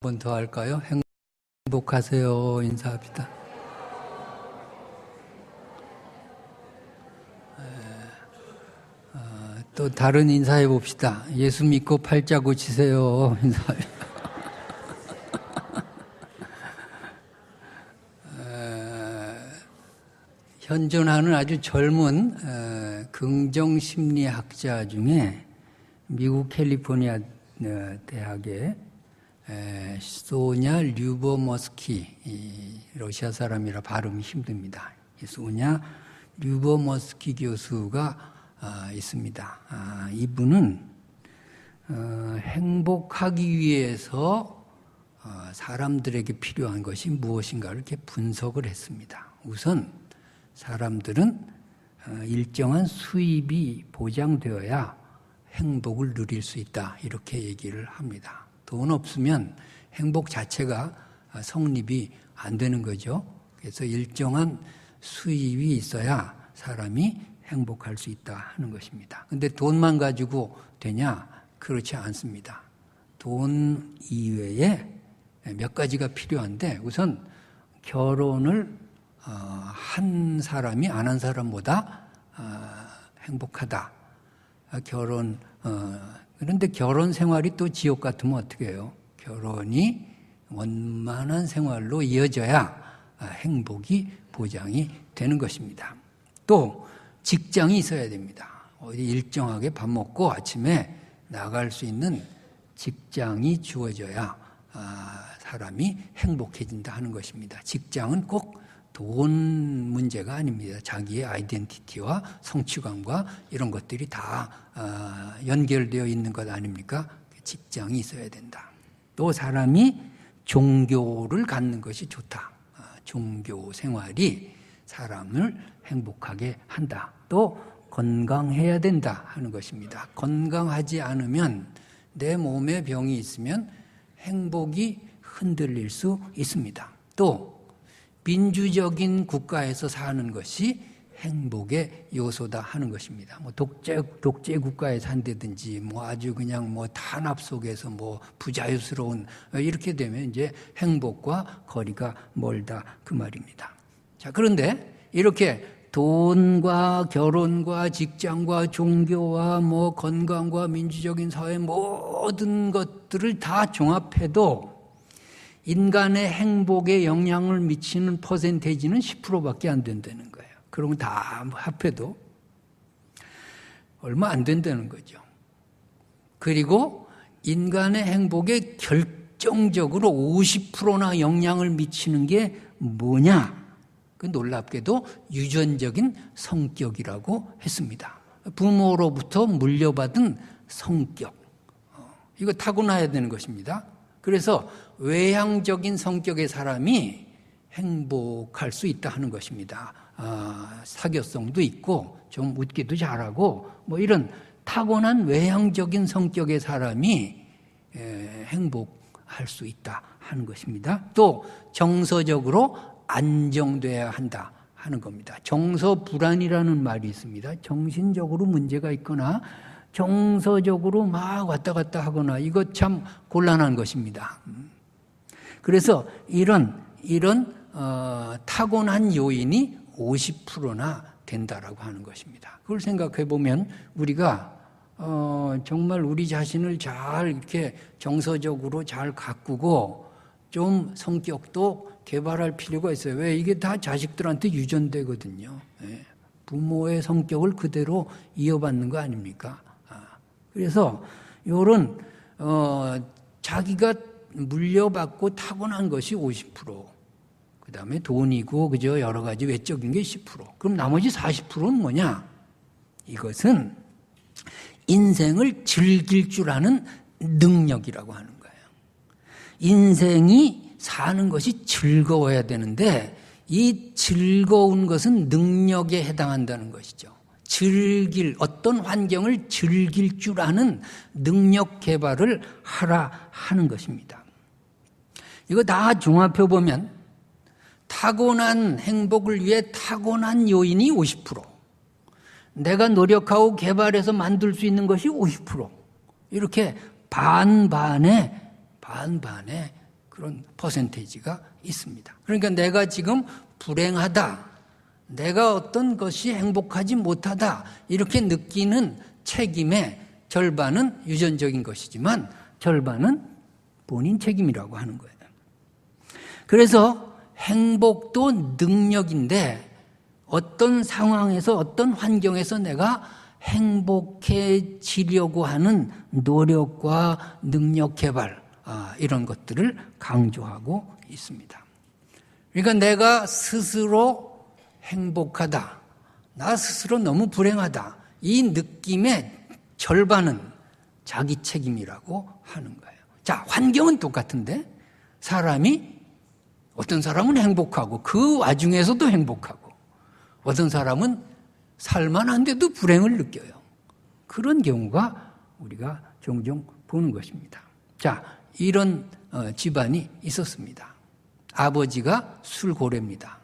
번 더 할까요? 행복하세요. 인사합시다. 또 다른 인사해 봅시다. 예수 믿고 팔자 고치세요. 인사합니다. 현존하는 아주 젊은 긍정심리학자 중에 미국 캘리포니아 대학의 소냐 류버머스키, 러시아 사람이라 발음이 힘듭니다. 소냐 류버머스키 교수가 있습니다. 이분은 행복하기 위해서 사람들에게 필요한 것이 무엇인가를 이렇게 분석을 했습니다. 우선 사람들은 일정한 수입이 보장되어야 행복을 누릴 수 있다, 이렇게 얘기를 합니다. 돈 없으면 행복 자체가 성립이 안 되는 거죠. 그래서 일정한 수입이 있어야 사람이 행복할 수 있다 하는 것입니다. 근데 돈만 가지고 되냐? 그렇지 않습니다. 돈 이외에 몇 가지가 필요한데, 우선 결혼을 한 사람이 안 한 사람보다 행복하다. 그런데 결혼 생활이 또 지옥 같으면 어떻게 해요? 결혼이 원만한 생활로 이어져야 행복이 보장이 되는 것입니다. 또 직장이 있어야 됩니다. 어디 일정하게 밥 먹고 아침에 나갈 수 있는 직장이 주어져야 사람이 행복해진다 하는 것입니다. 직장은 꼭 돈 문제가 아닙니다. 자기의 아이덴티티와 성취감과 이런 것들이 다 연결되어 있는 것 아닙니까? 직장이 있어야 된다. 또 사람이 종교를 갖는 것이 좋다. 종교 생활이 사람을 행복하게 한다. 또 건강해야 된다 하는 것입니다. 건강하지 않으면, 내 몸에 병이 있으면 행복이 흔들릴 수 있습니다. 또 민주적인 국가에서 사는 것이 행복의 요소다 하는 것입니다. 뭐 독재 국가에 산다든지, 아주 그냥 탄압 속에서 부자유스러운, 이렇게 되면 이제 행복과 거리가 멀다, 그 말입니다. 자, 그런데 이렇게 돈과 결혼과 직장과 종교와 건강과 민주적인 사회, 모든 것들을 다 종합해도 인간의 행복에 영향을 미치는 퍼센테이지는 10%밖에 안 된다는 거예요. 그러면 다 합해도 얼마 안 된다는 거죠. 그리고 인간의 행복에 결정적으로 50%나 영향을 미치는 게 뭐냐? 그 놀랍게도 유전적인 성격이라고 했습니다. 부모로부터 물려받은 성격, 이거 타고나야 되는 것입니다. 그래서 외향적인 성격의 사람이 행복할 수 있다 하는 것입니다. 사교성도 있고 좀 웃기도 잘하고 이런 타고난 외향적인 성격의 사람이 행복할 수 있다 하는 것입니다. 또 정서적으로 안정돼야 한다 하는 겁니다. 정서불안이라는 말이 있습니다. 정신적으로 문제가 있거나 정서적으로 막 왔다 갔다 하거나, 이거 참 곤란한 것입니다. 그래서 이런 타고난 요인이 50%나 된다라고 하는 것입니다. 그걸 생각해 보면 우리가 정말 우리 자신을 잘 이렇게 정서적으로 잘 가꾸고 좀 성격도 개발할 필요가 있어요. 왜? 이게 다 자식들한테 유전되거든요. 부모의 성격을 그대로 이어받는 거 아닙니까? 그래서 이런 자기가 물려받고 타고난 것이 50%, 그 다음에 돈이고 그저 여러 가지 외적인 게 10%. 그럼 나머지 40%는 뭐냐? 이것은 인생을 즐길 줄 아는 능력이라고 하는 거예요. 인생이 사는 것이 즐거워야 되는데, 이 즐거운 것은 능력에 해당한다는 것이죠. 어떤 환경을 즐길 줄 아는 능력 개발을 하라 하는 것입니다. 이거 다 종합해 보면 타고난 행복을 위해 타고난 요인이 50%, 내가 노력하고 개발해서 만들 수 있는 것이 50%, 이렇게 반반에 그런 퍼센테이지가 있습니다. 그러니까 내가 지금 불행하다, 내가 어떤 것이 행복하지 못하다 이렇게 느끼는 책임의 절반은 유전적인 것이지만 절반은 본인 책임이라고 하는 거예요. 그래서 행복도 능력인데 어떤 상황에서 어떤 환경에서 내가 행복해지려고 하는 노력과 능력 개발 이런 것들을 강조하고 있습니다. 그러니까 내가 스스로 행복하다, 나 스스로 너무 불행하다 이 느낌의 절반은 자기 책임이라고 하는 거예요. 자, 환경은 똑같은데 어떤 사람은 행복하고 그 와중에서도 행복하고 어떤 사람은 살만한데도 불행을 느껴요. 그런 경우가 우리가 종종 보는 것입니다. 자, 이런 집안이 있었습니다. 아버지가 술고래입니다.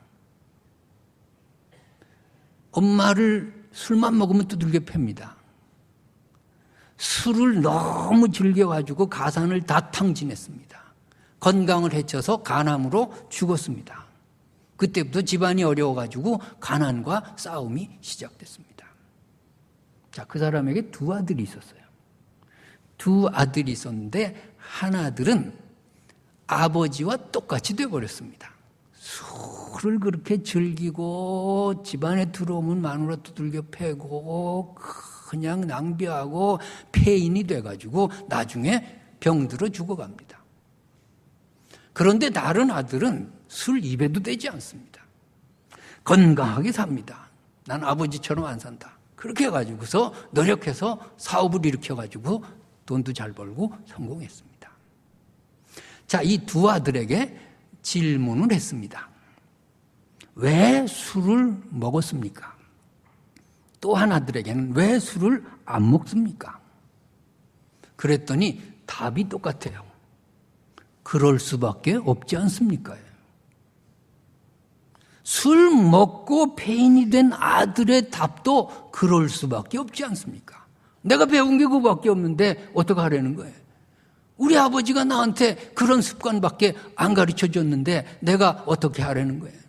엄마를 술만 먹으면 두들겨 팹니다. 술을 너무 즐겨가지고 가산을 다 탕진했습니다. 건강을 해쳐서 간암으로 죽었습니다. 그때부터 집안이 어려워가지고 가난과 싸움이 시작됐습니다. 자, 그 사람에게 두 아들이 있었어요. 두 아들이 있었는데 한 아들은 아버지와 똑같이 되어버렸습니다. 술을 그렇게 즐기고 집안에 들어오면 마누라 두들겨 패고 그냥 낭비하고 폐인이 돼가지고 나중에 병들어 죽어갑니다. 그런데 다른 아들은 술 입에도 대지 않습니다. 건강하게 삽니다. 난 아버지처럼 안 산다. 그렇게 해가지고서 노력해서 사업을 일으켜가지고 돈도 잘 벌고 성공했습니다. 자, 이 두 아들에게 질문을 했습니다. 왜 술을 먹었습니까? 또 한 아들에게는 왜 술을 안 먹습니까? 그랬더니 답이 똑같아요. 그럴 수밖에 없지 않습니까? 술 먹고 폐인이 된 아들의 답도 그럴 수밖에 없지 않습니까? 내가 배운 게 그거밖에 없는데 어떻게 하라는 거예요? 우리 아버지가 나한테 그런 습관밖에 안 가르쳐줬는데 내가 어떻게 하라는 거예요?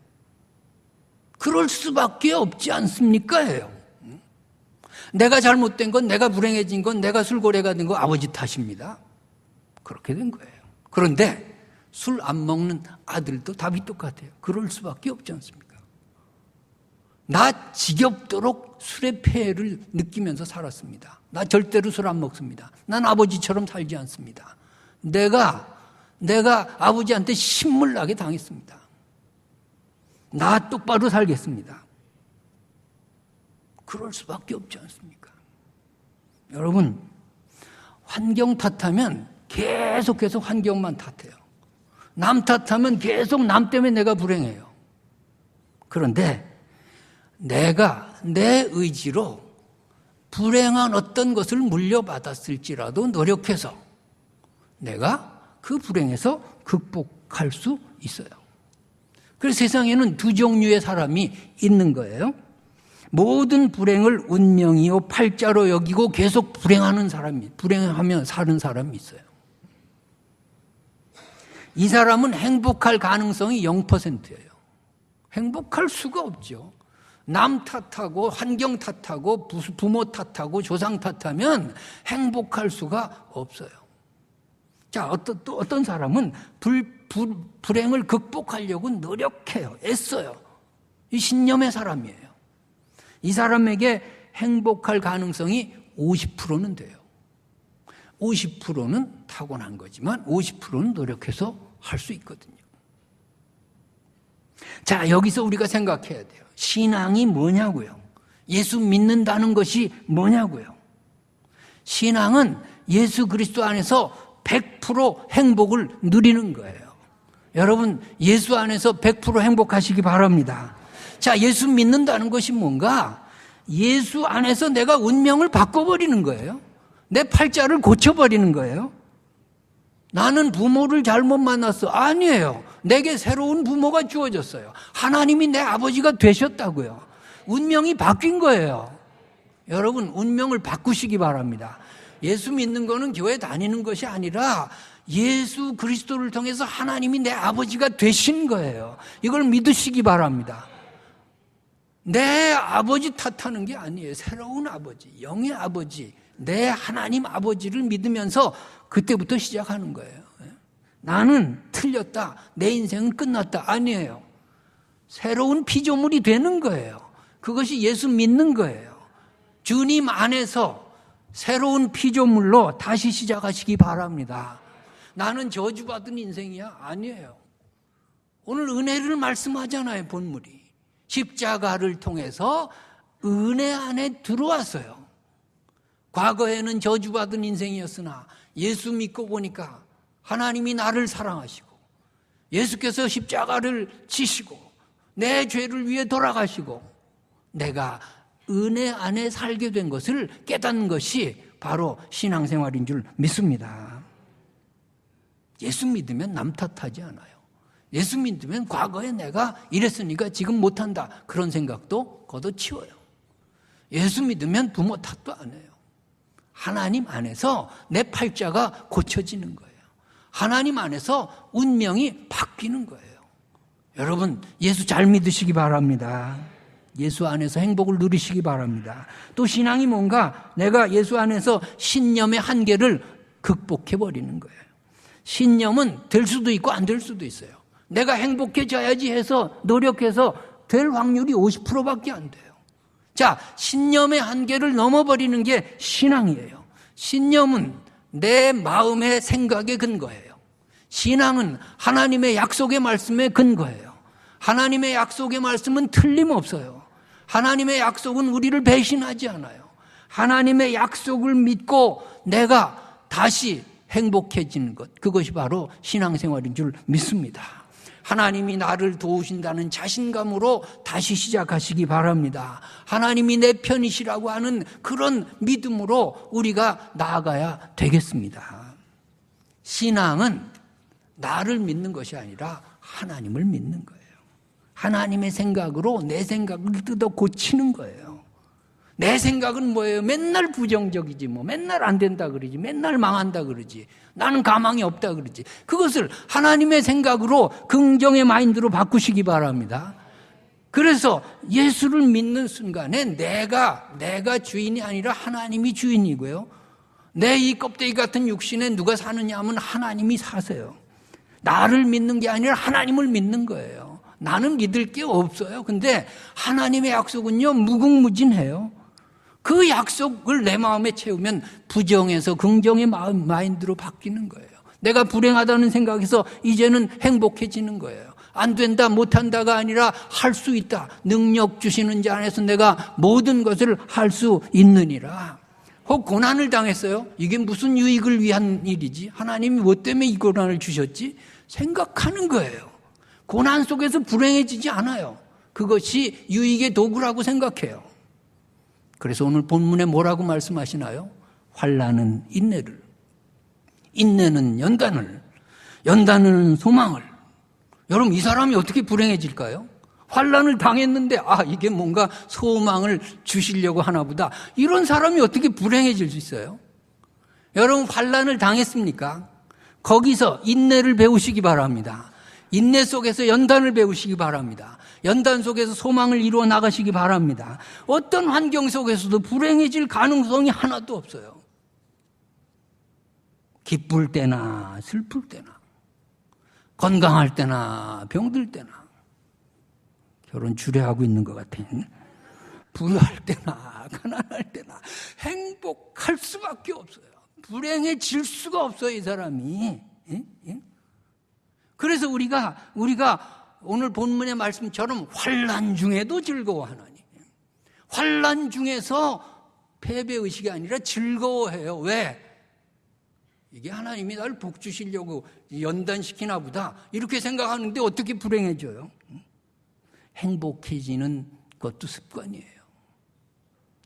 그럴 수밖에 없지 않습니까? 예요. 내가 잘못된 건, 내가 불행해진 건, 내가 술고래가 된 건 아버지 탓입니다. 그렇게 된 거예요. 그런데 술 안 먹는 아들도 답이 똑같아요. 그럴 수밖에 없지 않습니까? 나 지겹도록 술의 폐해를 느끼면서 살았습니다. 나 절대로 술 안 먹습니다. 난 아버지처럼 살지 않습니다. 내가 아버지한테 신물나게 당했습니다. 나 똑바로 살겠습니다. 그럴 수밖에 없지 않습니까? 여러분, 환경 탓하면 계속 환경만 탓해요. 남 탓하면 계속 남 때문에 내가 불행해요. 그런데 내가 내 의지로 불행한 어떤 것을 물려받았을지라도 노력해서 내가 그 불행에서 극복할 수 있어요. 그래서 세상에는 두 종류의 사람이 있는 거예요. 모든 불행을 운명이요 팔자로 여기고 계속 불행하며 사는 사람이 있어요. 이 사람은 행복할 가능성이 0%예요. 행복할 수가 없죠. 남 탓하고 환경 탓하고 부모 탓하고 조상 탓하면 행복할 수가 없어요. 자, 어떤 사람은 불행을 극복하려고 노력해요. 애써요. 이 신념의 사람이에요. 이 사람에게 행복할 가능성이 50%는 돼요. 50%는 타고난 거지만 50%는 노력해서 할 수 있거든요. 자, 여기서 우리가 생각해야 돼요. 신앙이 뭐냐고요? 예수 믿는다는 것이 뭐냐고요? 신앙은 예수 그리스도 안에서 100% 행복을 누리는 거예요. 여러분, 예수 안에서 100% 행복하시기 바랍니다. 자, 예수 믿는다는 것이 뭔가? 예수 안에서 내가 운명을 바꿔버리는 거예요. 내 팔자를 고쳐버리는 거예요. 나는 부모를 잘못 만났어. 아니에요. 내게 새로운 부모가 주어졌어요. 하나님이 내 아버지가 되셨다고요. 운명이 바뀐 거예요. 여러분, 운명을 바꾸시기 바랍니다. 예수 믿는 거는 교회 다니는 것이 아니라 예수 그리스도를 통해서 하나님이 내 아버지가 되신 거예요. 이걸 믿으시기 바랍니다. 내 아버지 탓하는 게 아니에요. 새로운 아버지, 영의 아버지, 내 하나님 아버지를 믿으면서 그때부터 시작하는 거예요. 나는 틀렸다, 내 인생은 끝났다, 아니에요. 새로운 피조물이 되는 거예요. 그것이 예수 믿는 거예요. 주님 안에서 새로운 피조물로 다시 시작하시기 바랍니다. 나는 저주받은 인생이야? 아니에요. 오늘 은혜를 말씀하잖아요, 본물이. 십자가를 통해서 은혜 안에 들어왔어요. 과거에는 저주받은 인생이었으나 예수 믿고 보니까 하나님이 나를 사랑하시고 예수께서 십자가를 지시고 내 죄를 위해 돌아가시고 내가 은혜 안에 살게 된 것을 깨닫는 것이 바로 신앙생활인 줄 믿습니다. 예수 믿으면 남 탓하지 않아요. 예수 믿으면 과거에 내가 이랬으니까 지금 못한다, 그런 생각도 걷어치워요. 예수 믿으면 부모 탓도 안 해요. 하나님 안에서 내 팔자가 고쳐지는 거예요. 하나님 안에서 운명이 바뀌는 거예요. 여러분, 예수 잘 믿으시기 바랍니다. 예수 안에서 행복을 누리시기 바랍니다. 또 신앙이 뭔가 내가 예수 안에서 신념의 한계를 극복해버리는 거예요. 신념은 될 수도 있고 안 될 수도 있어요. 내가 행복해져야지 해서 노력해서 될 확률이 50%밖에 안 돼요. 자, 신념의 한계를 넘어버리는 게 신앙이에요. 신념은 내 마음의 생각에 근거해요. 신앙은 하나님의 약속의 말씀에 근거해요. 하나님의 약속의 말씀은 틀림없어요. 하나님의 약속은 우리를 배신하지 않아요. 하나님의 약속을 믿고 내가 다시 행복해지는 것, 그것이 바로 신앙생활인 줄 믿습니다. 하나님이 나를 도우신다는 자신감으로 다시 시작하시기 바랍니다. 하나님이 내 편이시라고 하는 그런 믿음으로 우리가 나아가야 되겠습니다. 신앙은 나를 믿는 것이 아니라 하나님을 믿는 거예요. 하나님의 생각으로 내 생각을 뜯어 고치는 거예요. 내 생각은 뭐예요? 맨날 부정적이지, 맨날 안 된다 그러지, 맨날 망한다 그러지, 나는 가망이 없다 그러지. 그것을 하나님의 생각으로 긍정의 마인드로 바꾸시기 바랍니다. 그래서 예수를 믿는 순간에 내가 주인이 아니라 하나님이 주인이고요. 내 이 껍데기 같은 육신에 누가 사느냐 하면 하나님이 사세요. 나를 믿는 게 아니라 하나님을 믿는 거예요. 나는 믿을 게 없어요. 근데 하나님의 약속은요, 무궁무진해요. 그 약속을 내 마음에 채우면 부정에서 긍정의 마인드로 바뀌는 거예요. 내가 불행하다는 생각에서 이제는 행복해지는 거예요. 안 된다, 못한다가 아니라 할 수 있다. 능력 주시는 자 안에서 내가 모든 것을 할 수 있느니라. 혹 고난을 당했어요. 이게 무슨 유익을 위한 일이지? 하나님이 뭐 때문에 이 고난을 주셨지? 생각하는 거예요. 고난 속에서 불행해지지 않아요. 그것이 유익의 도구라고 생각해요. 그래서 오늘 본문에 뭐라고 말씀하시나요? 환난은 인내를, 인내는 연단을, 연단은 소망을. 여러분, 이 사람이 어떻게 불행해질까요? 환난을 당했는데 이게 뭔가 소망을 주시려고 하나 보다. 이런 사람이 어떻게 불행해질 수 있어요? 여러분, 환난을 당했습니까? 거기서 인내를 배우시기 바랍니다. 인내 속에서 연단을 배우시기 바랍니다. 연단 속에서 소망을 이루어 나가시기 바랍니다. 어떤 환경 속에서도 불행해질 가능성이 하나도 없어요. 기쁠 때나 슬플 때나, 건강할 때나 병들 때나. 결혼 주례하고 있는 것 같아요. 부유할 때나 가난할 때나 행복할 수밖에 없어요. 불행해질 수가 없어요, 이 사람이. 그래서 우리가 오늘 본문의 말씀처럼 환난 중에도 즐거워하나니, 환난 중에서 패배의식이 아니라 즐거워해요. 왜? 이게 하나님이 나를 복 주시려고 연단시키나 보다, 이렇게 생각하는데 어떻게 불행해져요? 행복해지는 것도 습관이에요.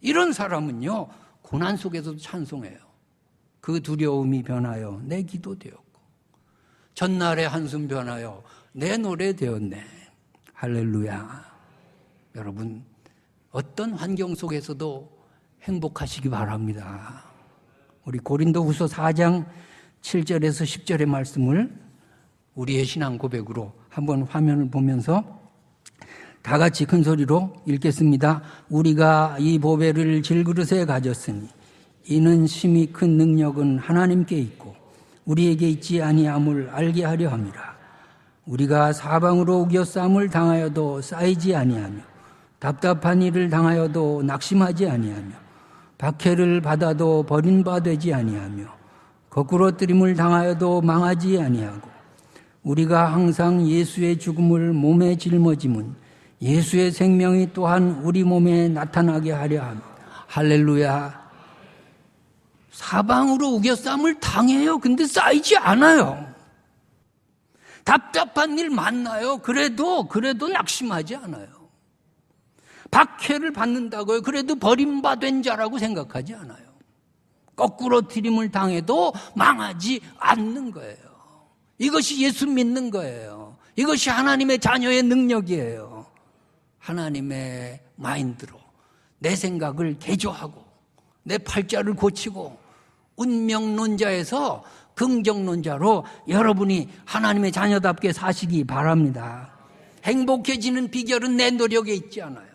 이런 사람은요, 고난 속에서도 찬송해요. 그 두려움이 변하여 내 기도 되었고, 전날의 한숨 변하여 내 노래 되었네. 할렐루야. 여러분, 어떤 환경 속에서도 행복하시기 바랍니다. 우리 고린도후서 4장 7절에서 10절의 말씀을 우리의 신앙 고백으로 한번 화면을 보면서 다 같이 큰 소리로 읽겠습니다. 우리가 이 보배를 질그릇에 가졌으니 이는 심히 큰 능력은 하나님께 있고 우리에게 있지 아니함을 알게 하려 함이라. 우리가 사방으로 우겨싸움을 당하여도 쌓이지 아니하며 답답한 일을 당하여도 낙심하지 아니하며 박해를 받아도 버림받지 아니하며 거꾸러뜨림을 당하여도 망하지 아니하고 우리가 항상 예수의 죽음을 몸에 짊어짐은 예수의 생명이 또한 우리 몸에 나타나게 하려 합니다. 할렐루야. 사방으로 우겨싸움을 당해요. 근데 쌓이지 않아요. 답답한 일 만나요. 그래도 낙심하지 않아요. 박해를 받는다고요. 그래도 버림받은 자라고 생각하지 않아요. 거꾸로 트림을 당해도 망하지 않는 거예요. 이것이 예수 믿는 거예요. 이것이 하나님의 자녀의 능력이에요. 하나님의 마인드로 내 생각을 개조하고 내 팔자를 고치고 운명론자에서 긍정론자로 여러분이 하나님의 자녀답게 사시기 바랍니다. 행복해지는 비결은 내 노력에 있지 않아요.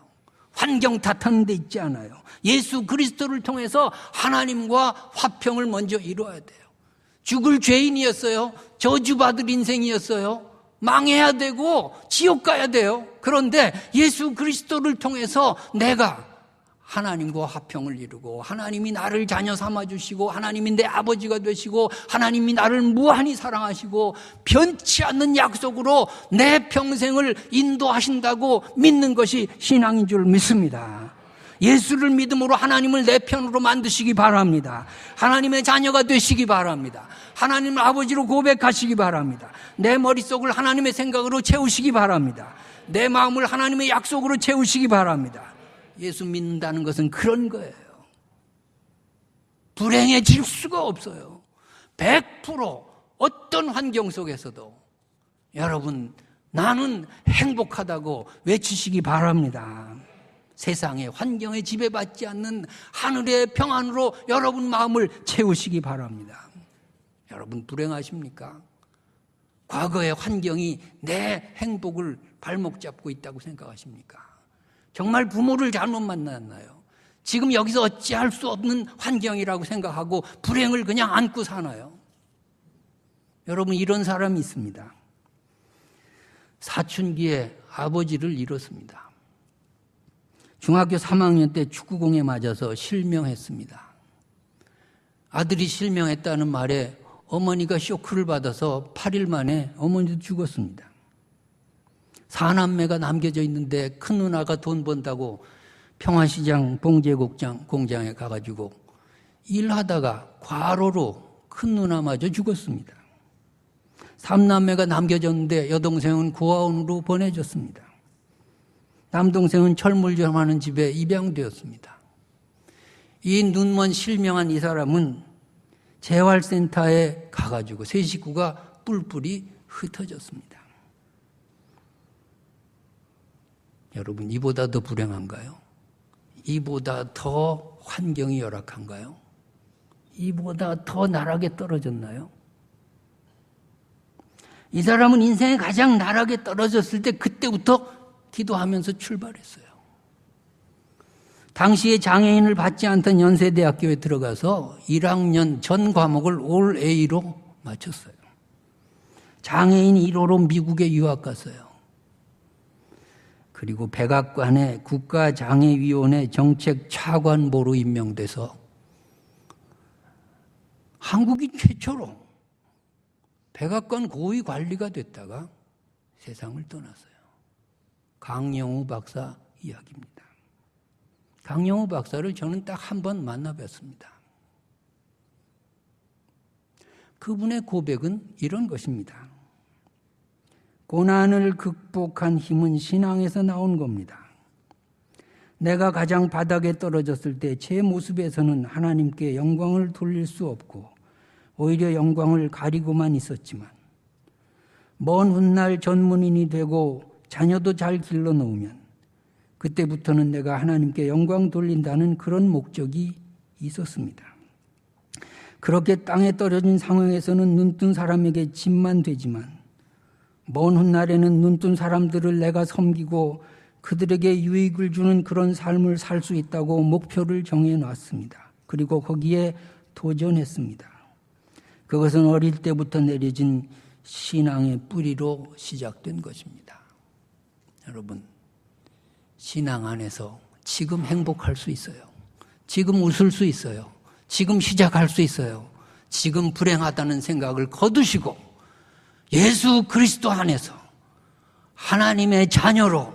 환경 탓하는 데 있지 않아요. 예수 그리스도를 통해서 하나님과 화평을 먼저 이루어야 돼요. 죽을 죄인이었어요. 저주받을 인생이었어요. 망해야 되고 지옥 가야 돼요. 그런데 예수 그리스도를 통해서 내가 하나님과 화평을 이루고 하나님이 나를 자녀 삼아주시고 하나님이 내 아버지가 되시고 하나님이 나를 무한히 사랑하시고 변치 않는 약속으로 내 평생을 인도하신다고 믿는 것이 신앙인 줄 믿습니다. 예수를 믿음으로 하나님을 내 편으로 만드시기 바랍니다. 하나님의 자녀가 되시기 바랍니다. 하나님을 아버지로 고백하시기 바랍니다. 내 머릿속을 하나님의 생각으로 채우시기 바랍니다. 내 마음을 하나님의 약속으로 채우시기 바랍니다. 예수 믿는다는 것은 그런 거예요. 불행해질 수가 없어요. 100% 어떤 환경 속에서도 여러분 나는 행복하다고 외치시기 바랍니다. 세상의 환경에 지배받지 않는 하늘의 평안으로 여러분 마음을 채우시기 바랍니다. 여러분 불행하십니까? 과거의 환경이 내 행복을 발목 잡고 있다고 생각하십니까? 정말 부모를 잘못 만났나요? 지금 여기서 어찌할 수 없는 환경이라고 생각하고 불행을 그냥 안고 사나요? 여러분 이런 사람이 있습니다. 사춘기에 아버지를 잃었습니다. 중학교 3학년 때 축구공에 맞아서 실명했습니다. 아들이 실명했다는 말에 어머니가 쇼크를 받아서 8일 만에 어머니도 죽었습니다. 4남매가 남겨져 있는데 큰 누나가 돈 번다고 평화시장 공장에 가가지고 일하다가 과로로 큰 누나마저 죽었습니다. 3남매가 남겨졌는데 여동생은 고아원으로 보내졌습니다. 남동생은 철물점하는 집에 입양되었습니다. 이 눈먼 실명한 이 사람은 재활센터에 가가지고 세 식구가 뿔뿔이 흩어졌습니다. 여러분 이보다 더 불행한가요? 이보다 더 환경이 열악한가요? 이보다 더 나락에 떨어졌나요? 이 사람은 인생에 가장 나락에 떨어졌을 때 그때부터 기도하면서 출발했어요. 당시에 장애인을 받지 않던 연세대학교에 들어가서 1학년 전 과목을 올 A로 마쳤어요. 장애인 1호로 미국에 유학 갔어요. 그리고 백악관의 국가장애위원회 정책차관보로 임명돼서 한국인 최초로 백악관 고위 관리가 됐다가 세상을 떠났어요. 강영우 박사 이야기입니다. 강영우 박사를 저는 딱 한 번 만나뵀습니다. 그분의 고백은 이런 것입니다. 고난을 극복한 힘은 신앙에서 나온 겁니다. 내가 가장 바닥에 떨어졌을 때 제 모습에서는 하나님께 영광을 돌릴 수 없고 오히려 영광을 가리고만 있었지만 먼 훗날 전문인이 되고 자녀도 잘 길러놓으면 그때부터는 내가 하나님께 영광 돌린다는 그런 목적이 있었습니다. 그렇게 땅에 떨어진 상황에서는 눈뜬 사람에게 짐만 되지만 먼 훗날에는 눈뜬 사람들을 내가 섬기고 그들에게 유익을 주는 그런 삶을 살 수 있다고 목표를 정해놨습니다. 그리고 거기에 도전했습니다. 그것은 어릴 때부터 내려진 신앙의 뿌리로 시작된 것입니다. 여러분, 신앙 안에서 지금 행복할 수 있어요. 지금 웃을 수 있어요. 지금 시작할 수 있어요. 지금 불행하다는 생각을 거두시고 예수 그리스도 안에서 하나님의 자녀로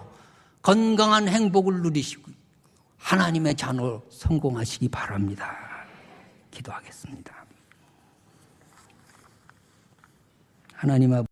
건강한 행복을 누리시고 하나님의 자녀로 성공하시기 바랍니다. 기도하겠습니다. 하나님 아버지,